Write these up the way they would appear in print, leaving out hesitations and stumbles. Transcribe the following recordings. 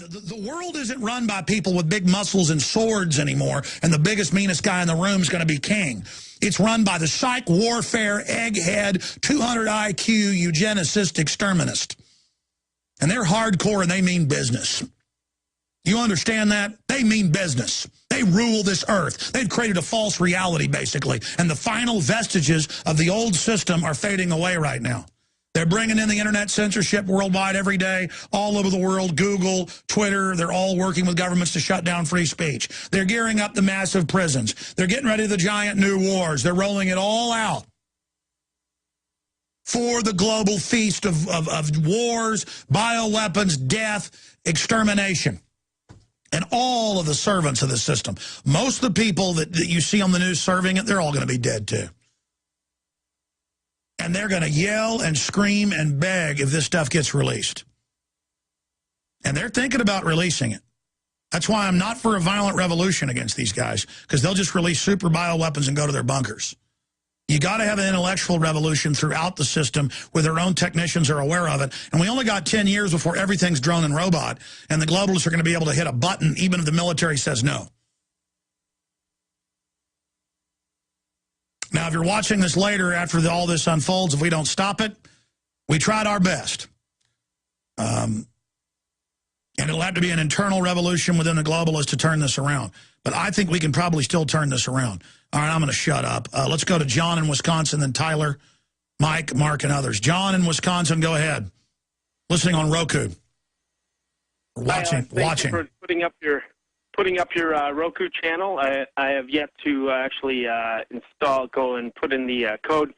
the world isn't run by people with big muscles and swords anymore, and the biggest, meanest guy in the room is going to be king. It's run by the psych warfare, egghead, 200 IQ, eugenicist exterminist. And they're hardcore and they mean business. You understand that? They mean business. They rule this earth. They've created a false reality, basically. And the final vestiges of the old system are fading away right now. They're bringing in the internet censorship worldwide every day, all over the world, Google, Twitter. They're all working with governments to shut down free speech. They're gearing up the massive prisons. They're getting ready for the giant new wars. They're rolling it all out for the global feast of wars, bioweapons, death, extermination. And all of the servants of the system. Most of the people that you see on the news serving it, they're all going to be dead too. And they're going to yell and scream and beg if this stuff gets released. And they're thinking about releasing it. That's why I'm not for a violent revolution against these guys, because they'll just release super bioweapons and go to their bunkers. You got to have an intellectual revolution throughout the system where their own technicians are aware of it. And we only got 10 years before everything's drone and robot, and the globalists are going to be able to hit a button even if the military says no. Now, if you're watching this later after all this unfolds, if we don't stop it, we tried our best. And it'll have to be an internal revolution within the globalists to turn this around. But I think we can probably still turn this around. All right, I'm going to shut up. Let's go to John in Wisconsin, then Tyler, Mike, Mark, and others. John in Wisconsin, go ahead. Listening on Roku. Watching. Thank you for putting up your Roku channel. I have yet to actually go and put in the code,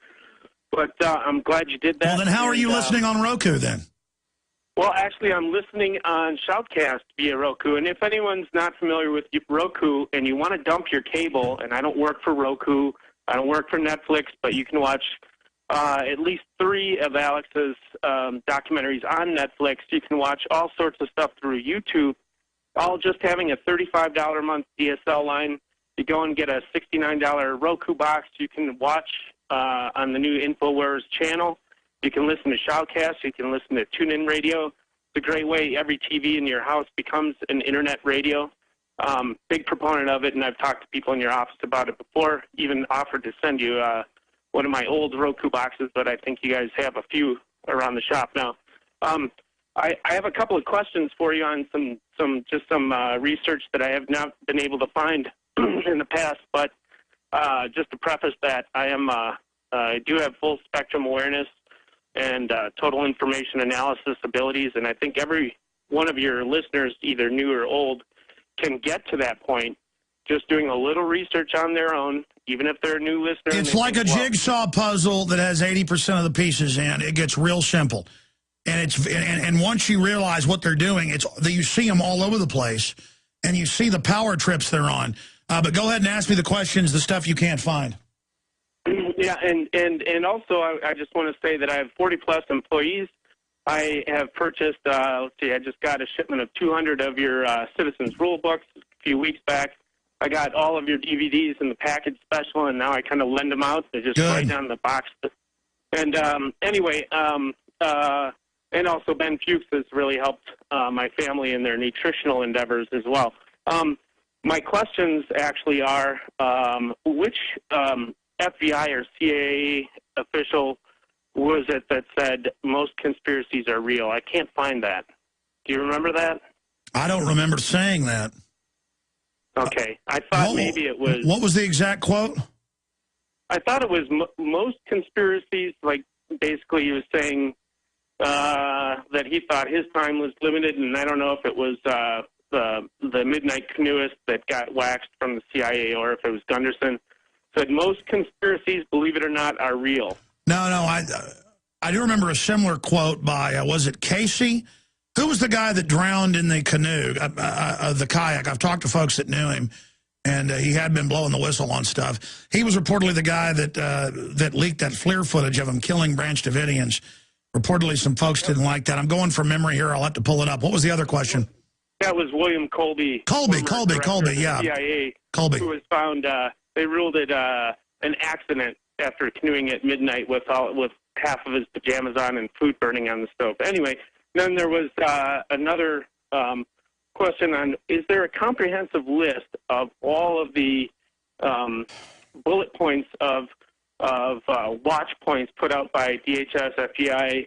but I'm glad you did that. Well, then how are you listening on Roku then? Well, actually, I'm listening on Shoutcast via Roku, and if anyone's not familiar with Roku and you want to dump your cable, and I don't work for Roku, I don't work for Netflix, but you can watch at least 3 of Alex's documentaries on Netflix. You can watch all sorts of stuff through YouTube, all just having a $35 a month DSL line. You go and get a $69 Roku box. You can watch on the new InfoWars channel. You can listen to Shoutcast. You can listen to TuneIn Radio. It's a great way. Every TV in your house becomes an internet radio. Big proponent of it, and I've talked to people in your office about it before, even offered to send you one of my old Roku boxes, but I think you guys have a few around the shop now. I have a couple of questions for you on some research that I have not been able to find in the past, but just to preface that, I do have full spectrum awareness and total information analysis abilities, and I think every one of your listeners, either new or old, can get to that point just doing a little research on their own, even if they're a new listener. It's like a jigsaw puzzle that has 80% of the pieces in. It gets real simple. And once you realize what they're doing, you see them all over the place, and you see the power trips they're on. But go ahead and ask me the questions, the stuff you can't find. Yeah, and also I just want to say that I have 40-plus employees. I have purchased, I just got a shipment of 200 of your Citizens Rule books a few weeks back. I got all of your DVDs in the package special, and now I kind of lend them out. They're just right down the box. And anyway, and also Ben Fuchs has really helped my family in their nutritional endeavors as well. My questions actually are, which FBI or CIA official was it that said most conspiracies are real? I can't find that. Do you remember that? I don't remember saying that. Okay. I thought maybe it was... What was the exact quote? I thought it was most conspiracies, like basically he was saying that he thought his time was limited, and I don't know if it was the midnight canoeist that got waxed from the CIA or if it was Gunderson. Said most conspiracies, believe it or not, are real. No, I do remember a similar quote by, was it Casey? Who was the guy that drowned in the canoe, the kayak? I've talked to folks that knew him, and he had been blowing the whistle on stuff. He was reportedly the guy that leaked that FLIR footage of him killing Branch Davidians. Reportedly, some folks didn't like that. I'm going from memory here. I'll have to pull it up. What was the other question? That was William Colby. Colby, yeah. CIA, Colby. Who was found, they ruled it an accident after canoeing at midnight with half of his pajamas on and food burning on the stove. Anyway, then there was another question on, is there a comprehensive list of all of the bullet points of watch points put out by DHS, FBI,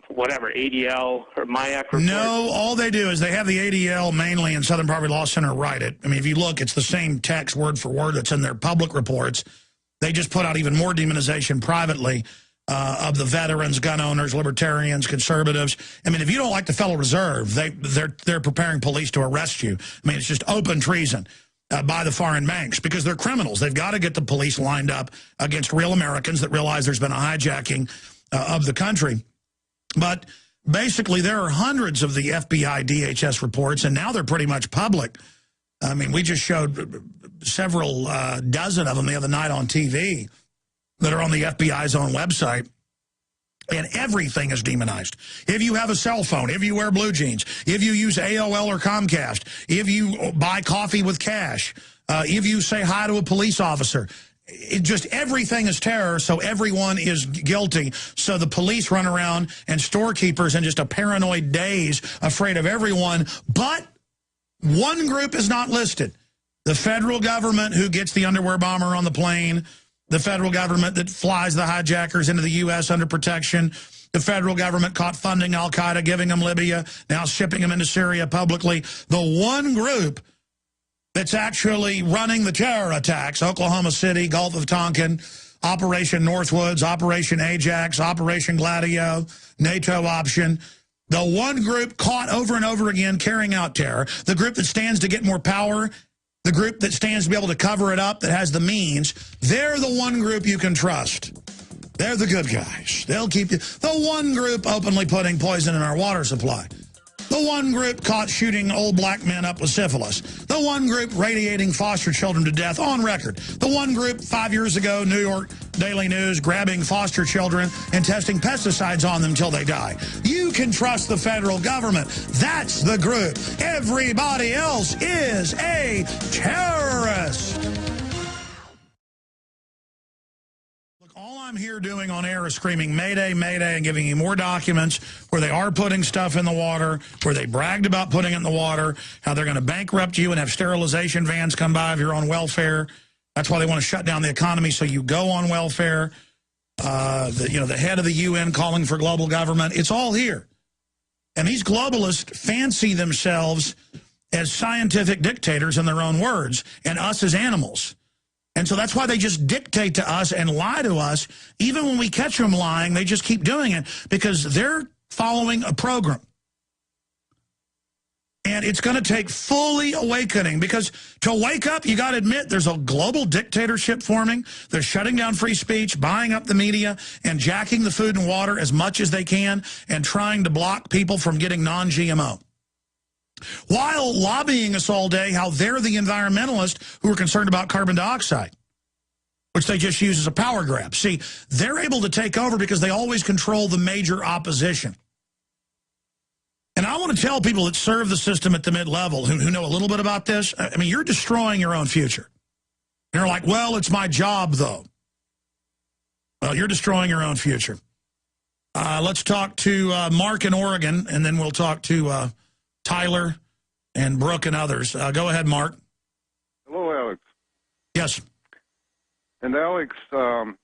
whatever, ADL or MIAC reports? No, all they do is they have the ADL mainly in Southern Poverty Law Center write it. I mean, if you look, it's the same text word for word that's in their public reports. They just put out even more demonization privately of the veterans, gun owners, libertarians, conservatives. I mean, if you don't like the Federal Reserve, they're preparing police to arrest you. I mean, it's just open treason by the foreign banks because they're criminals. They've got to get the police lined up against real Americans that realize there's been a hijacking of the country. But basically, there are hundreds of the FBI DHS reports, and now they're pretty much public. I mean, we just showed several dozen of them the other night on TV that are on the FBI's own website. And everything is demonized. If you have a cell phone, if you wear blue jeans, if you use AOL or Comcast, if you buy coffee with cash, if you say hi to a police officer, just everything is terror, so everyone is guilty. So the police run around and storekeepers in just a paranoid daze, afraid of everyone. But one group is not listed. The federal government, who gets the underwear bomber on the plane, the federal government that flies the hijackers into the U.S. under protection, the federal government caught funding al-Qaeda, giving them Libya, now shipping them into Syria publicly. The one group that's actually running the terror attacks, Oklahoma City, Gulf of Tonkin, Operation Northwoods, Operation Ajax, Operation Gladio, NATO option. The one group caught over and over again carrying out terror, the group that stands to get more power, the group that stands to be able to cover it up, that has the means, they're the one group you can trust. They're the good guys. They'll keep you. The one group openly putting poison in our water supply. The one group caught shooting old black men up with syphilis. The one group radiating foster children to death on record. The one group 5 years ago, New York Daily News, grabbing foster children and testing pesticides on them till they die. You can trust the federal government. That's the group. Everybody else is a terrorist. All I'm here doing on air is screaming Mayday, Mayday, and giving you more documents where they are putting stuff in the water, where they bragged about putting it in the water, how they're going to bankrupt you and have sterilization vans come by if you're on welfare. That's why they want to shut down the economy so you go on welfare. The head of the UN calling for global government. It's all here. And these globalists fancy themselves as scientific dictators in their own words, and us as animals. And so that's why they just dictate to us and lie to us. Even when we catch them lying, they just keep doing it because they're following a program. And it's going to take fully awakening because to wake up, you got to admit there's a global dictatorship forming. They're shutting down free speech, buying up the media, and jacking the food and water as much as they can and trying to block people from getting non-GMO. While lobbying us all day how they're the environmentalists who are concerned about carbon dioxide, which they just use as a power grab. See, they're able to take over because they always control the major opposition. And I want to tell people that serve the system at the mid-level who know a little bit about this, I mean, you're destroying your own future. And you're like, well, it's my job, though. Well, you're destroying your own future. Let's talk to Mark in Oregon, and then we'll talk to Tyler and Brooke and others. Go ahead, Mark. Hello, Alex. Yes. And Alex, I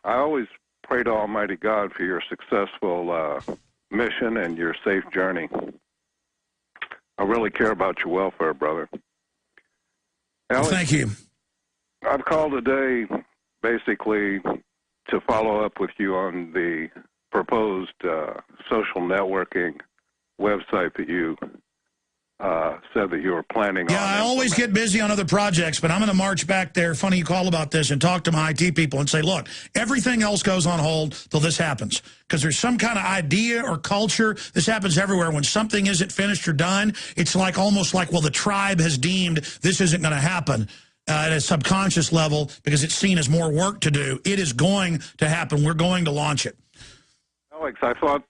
always pray to Almighty God for your successful mission and your safe journey. I really care about your welfare, brother. Alex, thank you. I've called today basically to follow up with you on the proposed social networking website that you said that you were planning on. Yeah, I always get busy on other projects, but I'm going to march back there, funny you call about this, and talk to my IT people and say, look, everything else goes on hold till this happens. Because there's some kind of idea or culture. This happens everywhere. When something isn't finished or done, it's like almost like, well, the tribe has deemed this isn't going to happen at a subconscious level because it's seen as more work to do. It is going to happen. We're going to launch it. Alex, I thought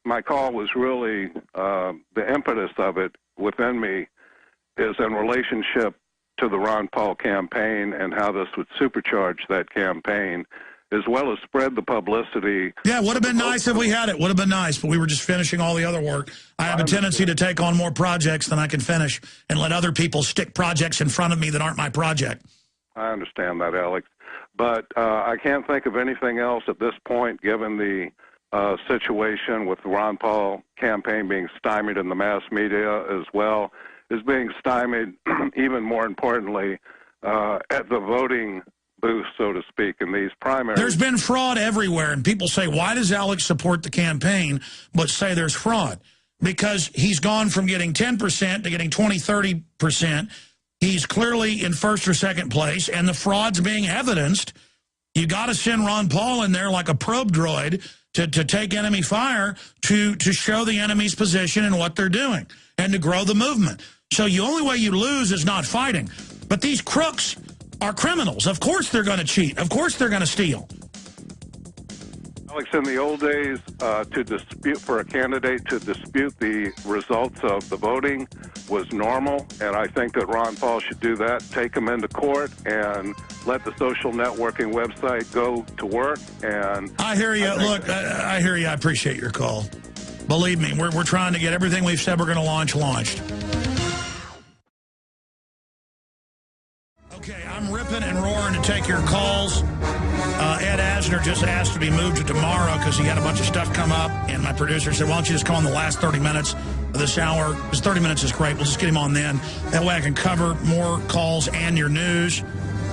my call was really the impetus of it within me is in relationship to the Ron Paul campaign and how this would supercharge that campaign as well as spread the publicity. Yeah, would have been nice if we had it. Would have been nice, but we were just finishing all the other work. I have a tendency to take on more projects than I can finish and let other people stick projects in front of me that aren't my project. I understand that, Alex. But I can't think of anything else at this point, given the situation with the Ron Paul campaign being stymied in the mass media as well, is being stymied, even more importantly, at the voting booth, so to speak, in these primaries. There's been fraud everywhere, and people say, why does Alex support the campaign but say there's fraud? Because he's gone from getting 10% to getting 20, 30%. He's clearly in first or second place, and the fraud's being evidenced. You got to send Ron Paul in there like a probe droid to take enemy fire to show the enemy's position and what they're doing and to grow the movement. So the only way you lose is not fighting. But these crooks are criminals. Of course they're going to cheat. Of course they're going to steal. Alex, in the old days, for a candidate to dispute the results of the voting was normal, and I think that Ron Paul should do that, take him into court, and let the social networking website go to work. And I hear you. Look, I hear you. I appreciate your call. Believe me, we're trying to get everything we've said we're going to launch launched. Okay, I'm ripping and roaring to take your calls. Ed Asner just asked to be moved to tomorrow because he had a bunch of stuff come up, and my producer said, why don't you just come on the last 30 minutes of this hour? Because 30 minutes is great. We'll just get him on then. That way I can cover more calls and your news.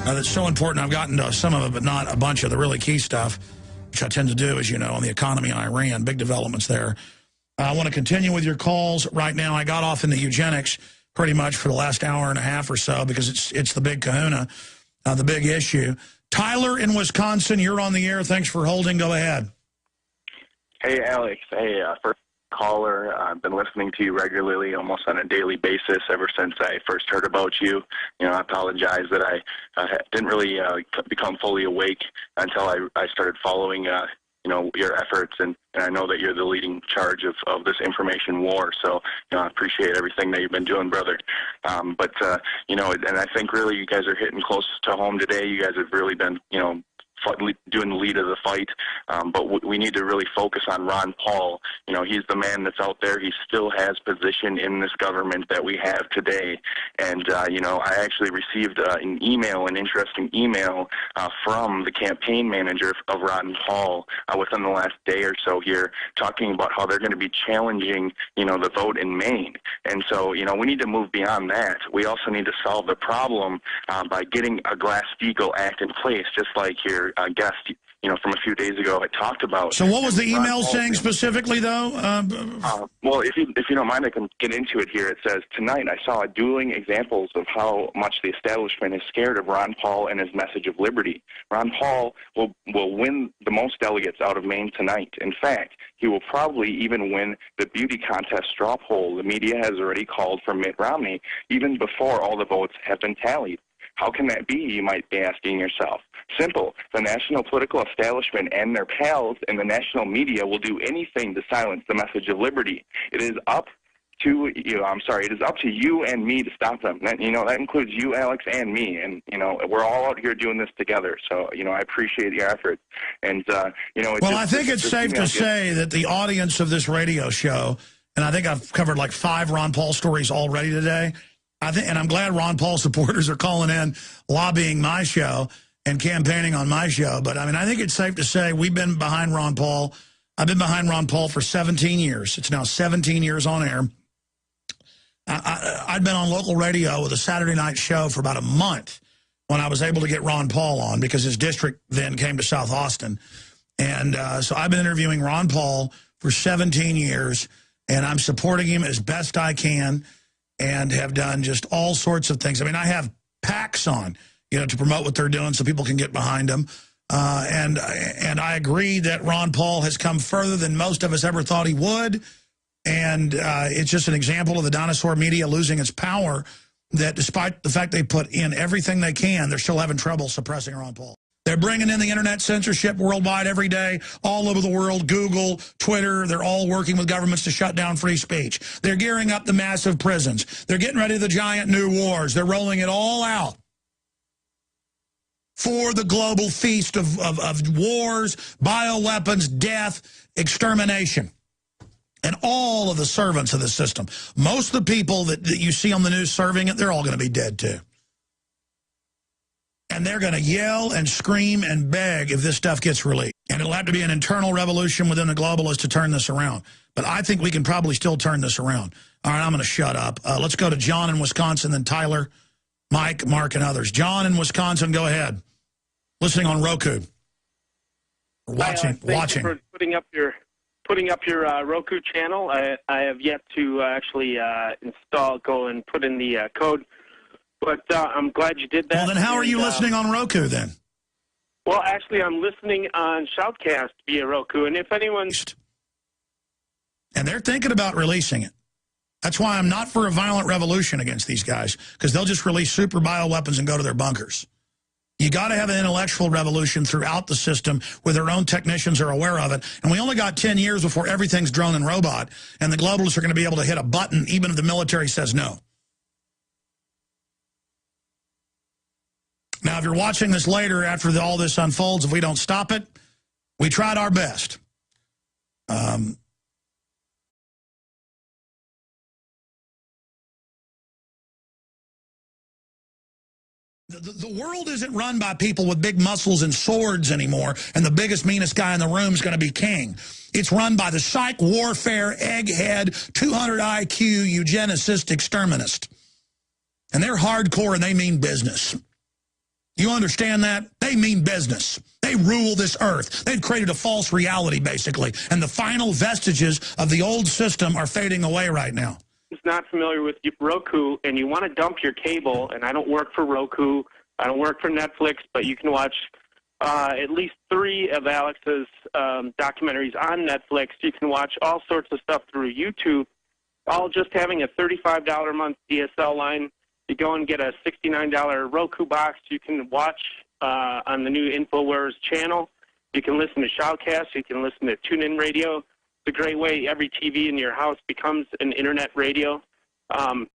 That's so important. I've gotten to some of it, but not a bunch of the really key stuff, which I tend to do, as you know, on the economy in Iran. Big developments there. I want to continue with your calls right now. I got off into eugenics pretty much for the last hour and a half or so because it's the big kahuna, the big issue. Tyler in Wisconsin, you're on the air. Thanks for holding. Go ahead. Hey, Alex. Hey, first caller. I've been listening to you regularly, almost on a daily basis, ever since I first heard about you. You know, I apologize that I didn't really become fully awake until I started following you know, your efforts, and I know that you're the leading charge of this information war, so, you know, I appreciate everything that you've been doing, brother. You know, and I think really you guys are hitting close to home today. You guys have really been, you know, doing the lead of the fight, but we need to really focus on Ron Paul. You know, he's the man that's out there. He still has position in this government that we have today. And, you know, I actually received an interesting email from the campaign manager of Ron Paul within the last day or so here, talking about how they're going to be challenging, you know, the vote in Maine. And so, you know, we need to move beyond that. We also need to solve the problem by getting a Glass-Steagall Act in place, just like your guest, you know, from a few days ago, I talked about. So what was the email saying specifically, though? Well, if you don't mind, I can get into it here. It says, tonight I saw dueling examples of how much the establishment is scared of Ron Paul and his message of liberty. Ron Paul will win the most delegates out of Maine tonight. In fact, he will probably even win the beauty contest straw poll the media has already called for Mitt Romney, even before all the votes have been tallied. How can that be, you might be asking yourself? Simple. The national political establishment and their pals in the national media will do anything to silence the message of liberty. It is up to you. It is up to you and me to stop them. That, you know, that includes you, Alex, and me. And, you know, we're all out here doing this together. So, you know, I appreciate your efforts. And, you know, I think it's safe to say that the audience of this radio show, and I think I've covered like 5 Ron Paul stories already today. And I'm glad Ron Paul supporters are calling in, lobbying my show and campaigning on my show. But, I mean, I think it's safe to say we've been behind Ron Paul. I've been behind Ron Paul for 17 years. It's now 17 years on air. I'd been on local radio with a Saturday night show for about a month when I was able to get Ron Paul on because his district then came to South Austin. And so I've been interviewing Ron Paul for 17 years, and I'm supporting him as best I can, and have done just all sorts of things. I mean, I have PACs on, you know, to promote what they're doing so people can get behind them. And I agree that Ron Paul has come further than most of us ever thought he would. And it's just an example of the dinosaur media losing its power, that despite the fact they put in everything they can, they're still having trouble suppressing Ron Paul. They're bringing in the internet censorship worldwide every day, all over the world, Google, Twitter. They're all working with governments to shut down free speech. They're gearing up the massive prisons. They're getting ready for the giant new wars. They're rolling it all out. for the global feast of wars, bioweapons, death, extermination, and all of the servants of the system. Most of the people that you see on the news serving it, they're all going to be dead too. And they're going to yell and scream and beg if this stuff gets released. And it'll have to be an internal revolution within the globalists to turn this around. But I think we can probably still turn this around. All right, I'm going to shut up. Let's go to John in Wisconsin, then Tyler, Mike, Mark, and others. John in Wisconsin, go ahead. Listening on Roku. Watching. Thank you for putting up your Roku channel. I have yet to actually go and put in the code. But I'm glad you did that. Well, then how are you listening on Roku, then? Well, actually, I'm listening on Shoutcast via Roku. And if anyone's... And they're thinking about releasing it. That's why I'm not for a violent revolution against these guys, because they'll just release super bioweapons and go to their bunkers. You got to have an intellectual revolution throughout the system where their own technicians are aware of it. And we only got 10 years before everything's drone and robot, and the globalists are going to be able to hit a button even if the military says no. Now, if you're watching this later after all this unfolds, if we don't stop it, we tried our best. The world isn't run by people with big muscles and swords anymore, and the biggest, meanest guy in the room is going to be king. It's run by the psych warfare, egghead, 200 IQ, eugenicist, exterminist. And they're hardcore and they mean business. You understand that? They mean business. They rule this earth. They've created a false reality, basically. And the final vestiges of the old system are fading away right now. Not familiar with Roku and you want to dump your cable, and I don't work for Roku, I don't work for Netflix, but you can watch at least 3 of Alex's documentaries on Netflix. You can watch all sorts of stuff through YouTube, all just having a $35 a month DSL line. You go and get a $69 Roku box. You can watch on the new InfoWars channel. You can listen to Shoutcast. You can listen to TuneIn Radio. It's a great way. Every TV in your house becomes an internet radio.